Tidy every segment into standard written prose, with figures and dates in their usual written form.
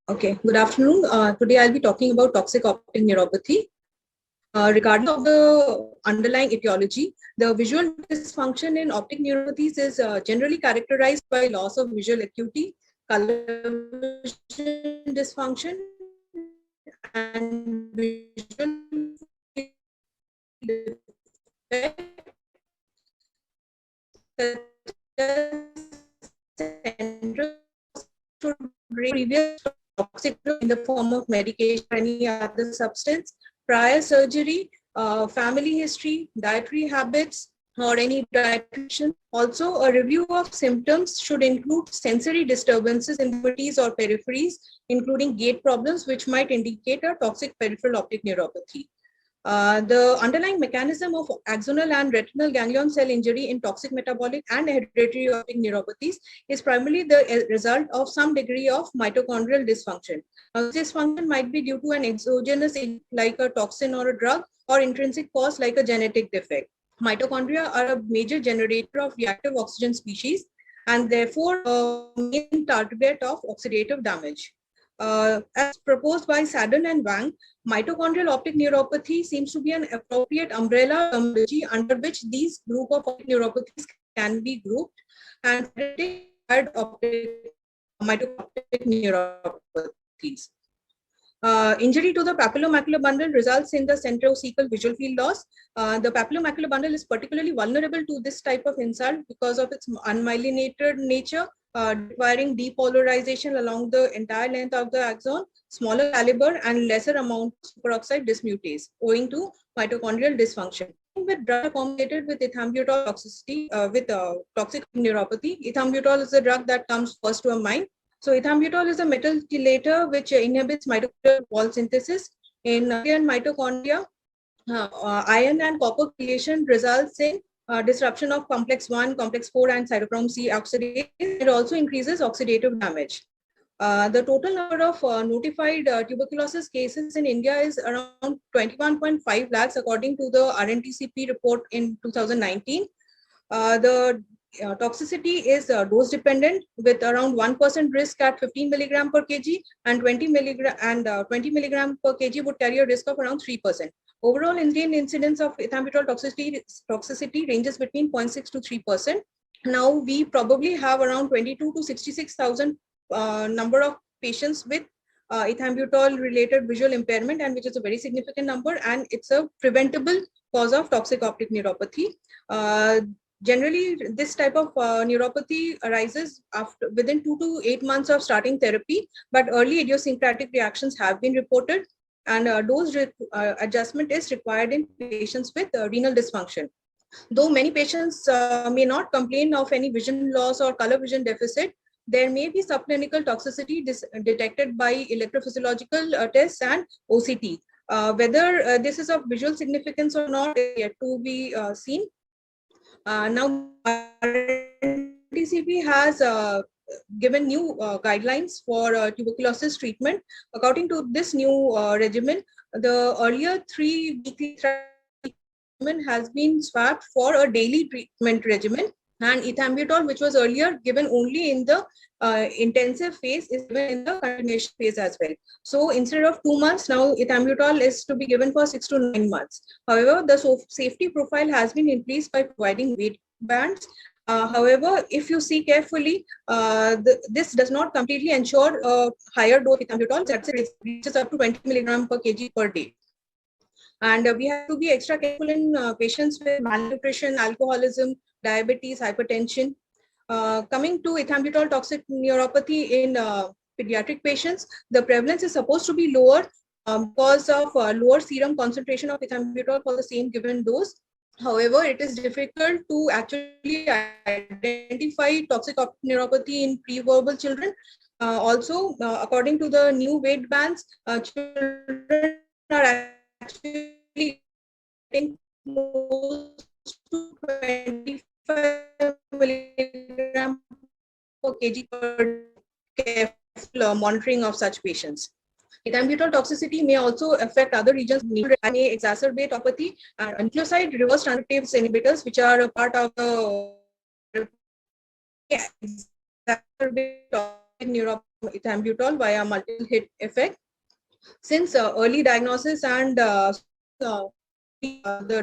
Okay, good afternoon. Today I'll be talking about toxic optic neuropathy. Regardless of the underlying etiology, the visual dysfunction in optic neuropathies is generally characterized by loss of visual acuity, color vision dysfunction, and visual defect, previous toxic in the form of medication or any other substance, prior surgery, family history, dietary habits, or any dietitian. Also, a review of symptoms should include sensory disturbances in the peripheries or peripheries, including gait problems, which might indicate a toxic peripheral optic neuropathy. The underlying mechanism of axonal and retinal ganglion cell injury in toxic metabolic and hereditary optic neuropathies is primarily the result of some degree of mitochondrial dysfunction. This dysfunction might be due to an exogenous like a toxin or a drug, or intrinsic cause like a genetic defect. Mitochondria are a major generator of reactive oxygen species and therefore a main target of oxidative damage. As proposed by Sadden and Wang, mitochondrial optic neuropathy seems to be an appropriate umbrella terminology under which these group of optic neuropathies can be grouped, and mitochondrial neuropathies. Injury to the papillomacular bundle results in the centrocecal visual field loss. The papillomacular bundle is particularly vulnerable to this type of insult because of its unmyelinated nature, requiring depolarization along the entire length of the axon, smaller caliber, and lesser amount of superoxide dismutase, owing to mitochondrial dysfunction. With drug accumulated with ethambutol toxicity, toxic neuropathy, ethambutol is the drug that comes first to our mind. So ethambutol is a metal chelator which inhibits mitochondrial wall synthesis. In mitochondria, iron and copper chelation results in disruption of complex 1, complex 4, and cytochrome C oxidase. It also increases oxidative damage. The total number of notified tuberculosis cases in India is around 21.5 lakhs according to the RNTCP report in 2019. The toxicity is dose dependent, with around 1% risk at 15 milligram per kg, and 20 milligram per kg would carry a risk of around 3%. Overall Indian incidence of ethambutol toxicity ranges between 0.6 to 3%. Now we probably have around 22 to 66,000 number of patients with ethambutol related visual impairment, and which is a very significant number, and it's a preventable cause of toxic optic neuropathy. Generally, this type of neuropathy arises within 2 to 8 months of starting therapy, but early idiosyncratic reactions have been reported, and dose adjustment is required in patients with renal dysfunction. Though many patients may not complain of any vision loss or color vision deficit, there may be subclinical toxicity detected by electrophysiological tests and OCT. Whether this is of visual significance or not is yet to be seen. Now, RNTCP has given new guidelines for tuberculosis treatment. According to this new regimen, the earlier 3 weekly regimen has been swapped for a daily treatment regimen, and ethambutol, which was earlier given only in the intensive phase, is given in the continuation phase as well. So instead of 2 months, now ethambutol is to be given for 6 to 9 months. However, the safety profile has been increased by providing weight bands. However, if you see carefully, this does not completely ensure a higher dose of ethambutol, that reaches up to 20 milligram per kg per day. And we have to be extra careful in patients with malnutrition, alcoholism, diabetes, hypertension. Coming to ethambutol toxic neuropathy in pediatric patients, the prevalence is supposed to be lower because of lower serum concentration of ethambutol for the same given dose. However, it is difficult to actually identify toxic optic neuropathy in pre-verbal children. Also, according to the new weight bands, children are actually getting close to 25 milligram per kg per careful monitoring of such patients. Ethambutol toxicity may also affect other regions and may exacerbate neuropathy. Nucleoside reverse transcriptase inhibitors, which are a part of the neuropathy, ethambutol via multiple hit effect. Since early diagnosis and the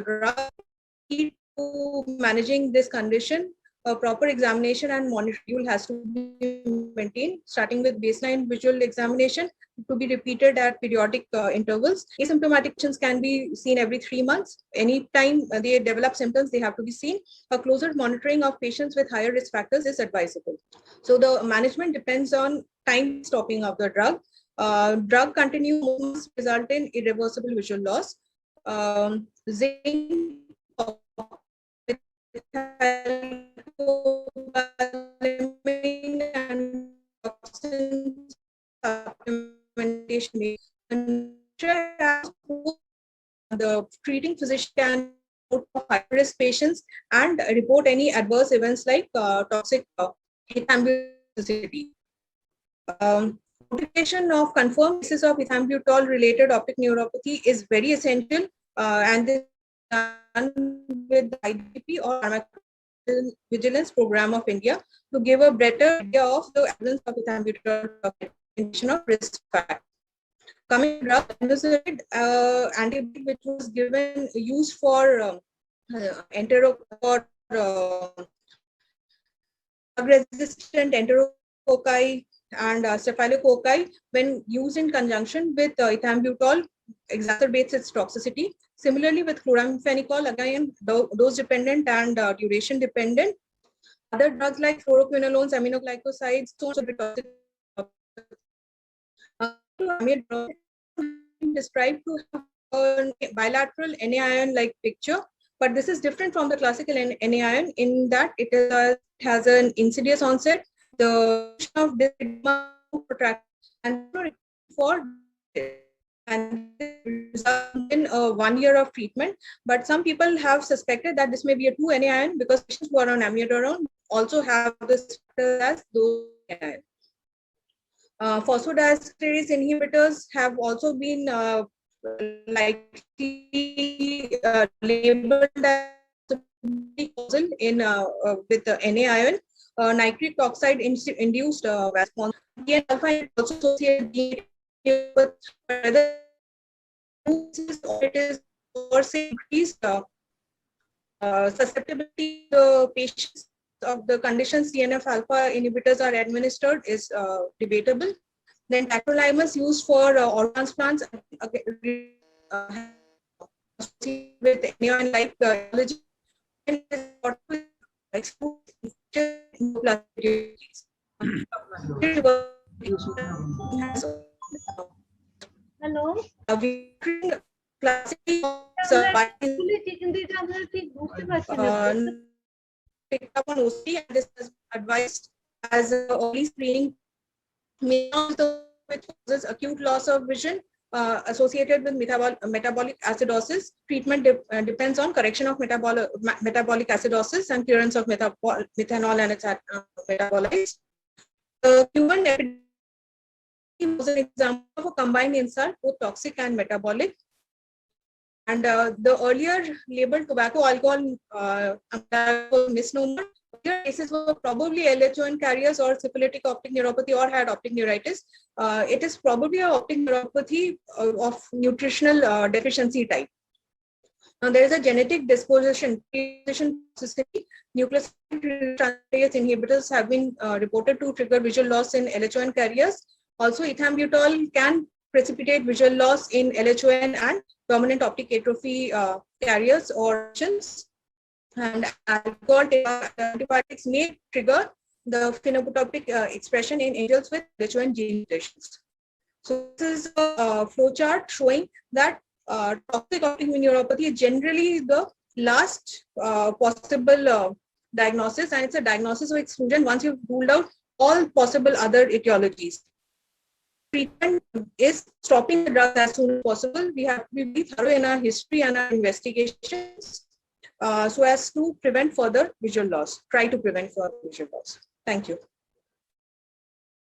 drug to managing this condition, a proper examination and monitoring has to be maintained, starting with baseline visual examination to be repeated at periodic intervals. Asymptomatic patients can be seen every 3 months. Anytime they develop symptoms, they have to be seen. A closer monitoring of patients with higher risk factors is advisable. So the management depends on time stopping of the drug. Drug continuous must result in irreversible visual loss. Zinc and supplementation. The treating physician can high-risk patients and report any adverse events like toxic ethambutol. Notification of confirmed cases of ethambutol-related optic neuropathy is very essential, and this is done with the IDP or Vigilance Program of India to give a better idea of the evidence of ethambutol of risk factor. Coming to drug, antibiotic which was used for drug-resistant enterococci and staphylococci, when used in conjunction with ethambutol, exacerbates its toxicity. Similarly, with chloramphenicol, again, dose-dependent and duration-dependent. Other drugs like fluoroquinolones, aminoglycosides, so toxic. Described to have a bilateral NaION-like picture, but this is different from the classical NaION in that it has an insidious onset. The of this and for and in 1 year of treatment, but some people have suspected that this may be a 2-NaION because patients who are on amiodarone also have this as those NaION. Phosphodiesterase inhibitors have also been likely labeled as causal in with the NaION. Nitric oxide induced response. TNF-alpha also associated with whether it is or say increased susceptibility to patients of the conditions TNF-alpha inhibitors are administered is debatable. Then tacrolimus used for organ transplants with NaION-like biology Hello. Picked up on OC, and this is advised as early screening, which causes acute loss of vision associated with metabolic acidosis. Treatment depends on correction of metabolic acidosis and clearance of methanol and its metabolites. The Cuban epidemic was an example of a combined insult, both toxic and metabolic. And the earlier labeled tobacco alcohol misnomer, cases were probably LHON carriers or syphilitic optic neuropathy or had optic neuritis. It is probably an optic neuropathy of nutritional deficiency type. Now, there is a genetic disposition system. Nucleoside transferase inhibitors have been reported to trigger visual loss in LHON carriers. Also, ethambutol can precipitate visual loss in LHON and dominant optic atrophy carriers or patients. And alcohol antibiotics may trigger the phenotypic expression in angels with LHON gene mutations. So this is a flowchart showing that toxic optic neuropathy is generally the last possible diagnosis, and it's a diagnosis of exclusion once you've ruled out all possible other etiologies. Treatment is stopping the drug as soon as possible. We have to be thorough in our history and our investigations so as to prevent further visual loss, try to prevent further visual loss. Thank you.